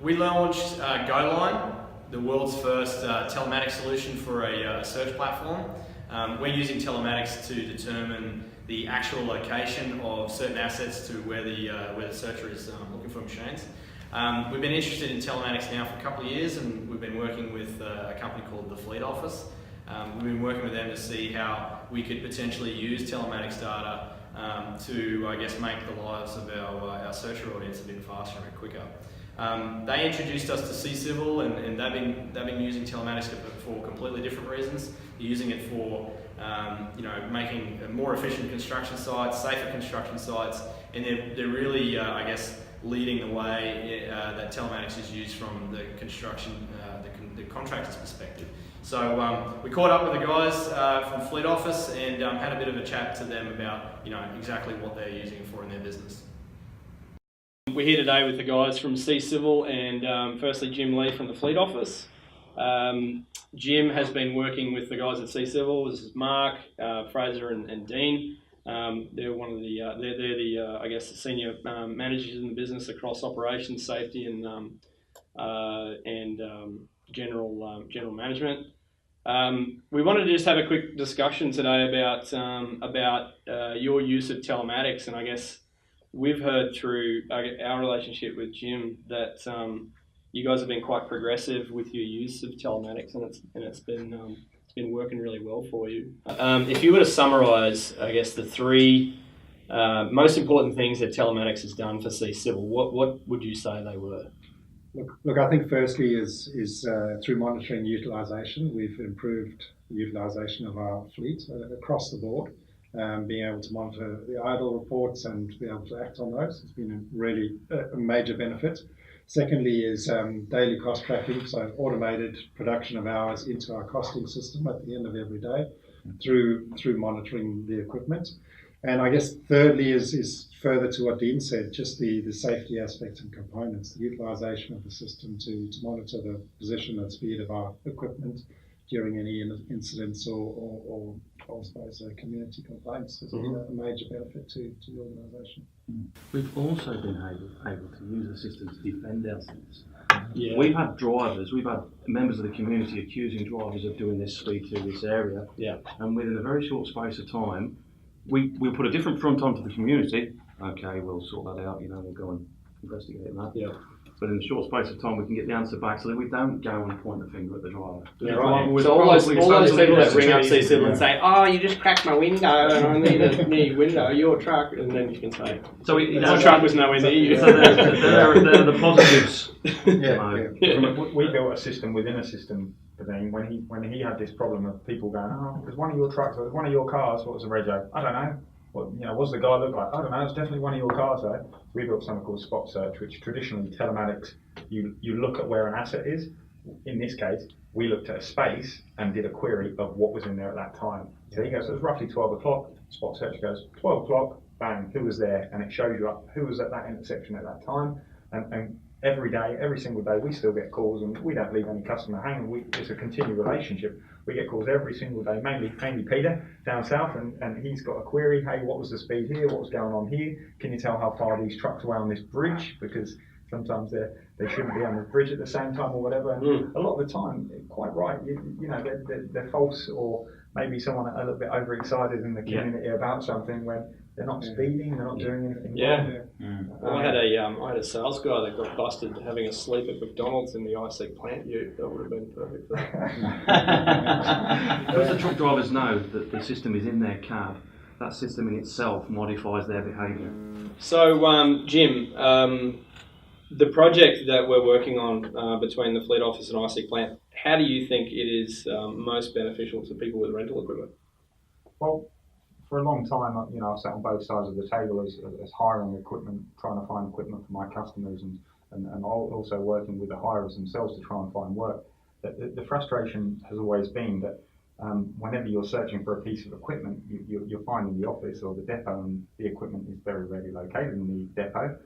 We launched GoLine, the world's first telematics solution for a search platform. We're using telematics to determine the actual location of certain assets to where the searcher is looking for machines. We've been interested in telematics now for a couple of years, and we've been working with a company called the Fleet Office. We've been working with them to see how we could potentially use telematics data to, I guess, make the lives of our searcher audience a bit faster and quicker. They introduced us to C-Civil, and they've been using telematics for completely different reasons. They're using it for making more efficient construction sites, safer construction sites, and they're really, I guess, leading the way that telematics is used from the construction, the contractor's perspective. So we caught up with the guys from Fleet Office and had a bit of a chat to them about exactly what they're using it for in their business. We're here today with the guys from C-Civil and firstly Jim Lee from the Fleet Office. Jim has been working with the guys at C-Civil. This is Mark, Fraser, and Dean. They're one of the I guess the senior managers in the business across operations, safety, and general management. We wanted to just have a quick discussion today about your use of telematics, and I guess we've heard through our relationship with Jim that you guys have been quite progressive with your use of telematics, and it's been working really well for you. If you were to summarise, I guess, the three most important things that telematics has done for C-Civil, what would you say they were? Look, I think firstly is through monitoring utilisation, we've improved the utilisation of our fleet across the board. Being able to monitor the idle reports and be able to act on those has been a major benefit. Secondly is daily cost tracking, so automated production of hours into our costing system at the end of every day through monitoring the equipment. And I guess thirdly is further to what Dean said, just the safety aspects and components, the utilisation of the system to monitor the position and speed of our equipment during any incidents or I suppose community complaints has been a major benefit to the organisation. We've also been able to use the system to defend ourselves. Yeah. We've had members of the community accusing drivers of doing this speed through this area. Yeah. And within a very short space of time, we put a different front onto the community. Okay, we'll sort that out, we'll go and investigate that. Yeah. But in a short space of time, we can get the answer back so that we don't go and point the finger at the driver. Yeah, right. So all those people that ring up C-Civil and say, "Oh, you just cracked my window and I need a new window, your truck," and then you can say, "So my truck was nowhere near you." So they're the positives. We built a system within a system for Dean when he had this problem of people going, "Oh, there's one of your trucks, or there's one of your cars. What was the rego? I don't know. What's the guy look like? I don't know. It's definitely one of your cars, though." We built something called Spot Search, which traditionally telematics, you look at where an asset is. In this case, we looked at a space and did a query of what was in there at that time. So he goes, "It was roughly 12 o'clock. Spot Search goes, 12 o'clock, bang, who was there? And it shows you up who was at that intersection at that time. And every day, every single day, we still get calls, and we don't leave any customer hanging. It's a continued relationship. We get calls every single day, mainly Peter down south, and he's got a query. "Hey, what was the speed here? What was going on here? Can you tell how far these trucks were on this bridge? Because sometimes they shouldn't be on the bridge at the same time or whatever." And a lot of the time, quite right, they're false, or maybe someone a little bit overexcited in the community about something when they're not speeding, they're not doing anything wrong. I had a sales guy that got busted having a sleep at McDonald's in the iSeekplant ute. That would have been perfect for that. Because the truck drivers know that the system is in their cab, that system in itself modifies their behaviour. So, Jim, the project that we're working on between the Fleet Office and iSeekplant, how do you think it is most beneficial to people with rental equipment? Well, for a long time, I've sat on both sides of the table as hiring equipment, trying to find equipment for my customers, and also working with the hirers themselves to try and find work. The frustration has always been that whenever you're searching for a piece of equipment, you're finding the office or the depot, and the equipment is very rarely located in the depot.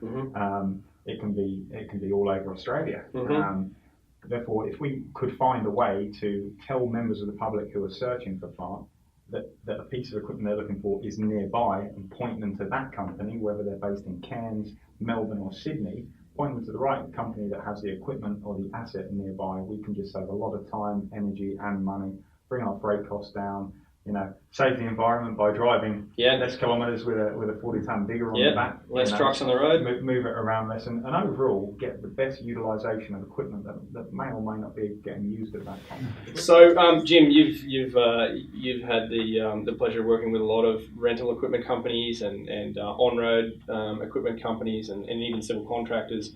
It can be all over Australia. Therefore, if we could find a way to tell members of the public who are searching for plant that a piece of equipment they're looking for is nearby, and point them to that company, whether they're based in Cairns, Melbourne or Sydney, point them to the right company that has the equipment or the asset nearby, we can just save a lot of time, energy, and money, bring our freight costs down, save the environment by driving less kilometres with a 40-tonne digger on the back. Less trucks on the road. Move it around less, and overall get the best utilisation of equipment that may or may not be getting used at that time. So, Jim, you've had the pleasure of working with a lot of rental equipment companies and on-road equipment companies and even civil contractors.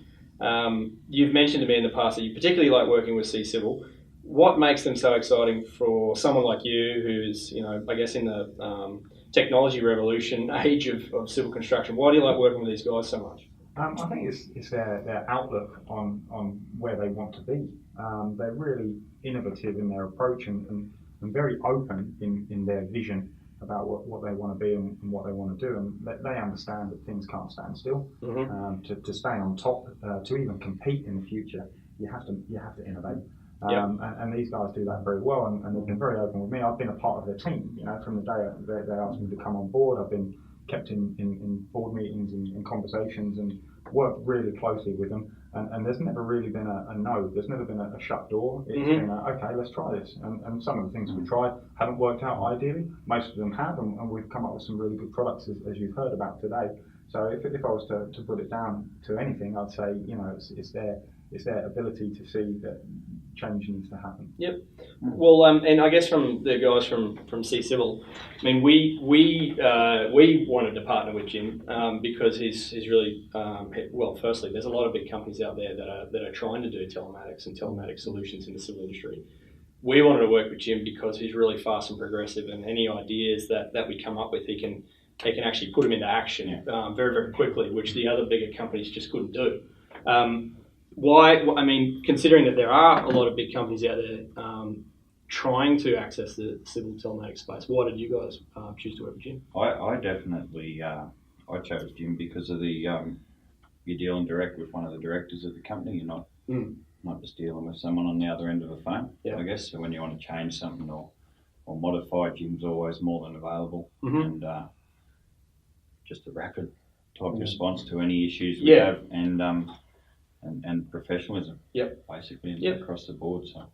You've mentioned to me in the past that you particularly like working with C-Civil. What makes them so exciting for someone like you who's, I guess in the technology revolution age of civil construction? Why do you like working with these guys so much? I think it's their outlook on where they want to be. They're really innovative in their approach and very open in their vision about what they want to be and what they want to do. And they understand that things can't stand still. Mm-hmm. To stay on top, to even compete in the future, you have to innovate. And these guys do that very well, and they've been very open with me. I've been a part of their team, from the day they asked me to come on board. I've been kept in board meetings and conversations and worked really closely with them. And there's never really been a no. There's never been a shut door. It's been okay, let's try this. And some of the things we've tried haven't worked out ideally. Most of them have, and we've come up with some really good products as you've heard about today. So if I was to put it down to anything, I'd say it's their ability to see that change needs to happen. Yep. Well, and I guess from the guys from C-Civil, I mean, we wanted to partner with Jim because he's really well. Firstly, there's a lot of big companies out there that are trying to do telematics and telematic solutions in the civil industry. We wanted to work with Jim because he's really fast and progressive, and any ideas that we come up with, he can actually put them into action very, very quickly, which the other bigger companies just couldn't do. Why? I mean, considering that there are a lot of big companies out there trying to access the civil telematics space, why did you guys choose to work with Jim? I definitely I chose Jim because of the you're dealing direct with one of the directors of the company. You're not just dealing with someone on the other end of the phone. I guess so. When you want to change something or modify, Jim's always more than available, and just a rapid type response to any issues we have, and professionalism, basically, across the board. So,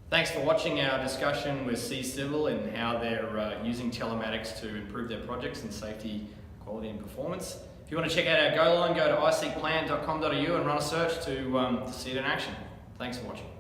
Thanks for watching our discussion with C-Civil and how they're using telematics to improve their projects in safety, quality, and performance. If you want to check out our Go line, go to iSeekplant.com.au and run a search to see it in action. Thanks for watching.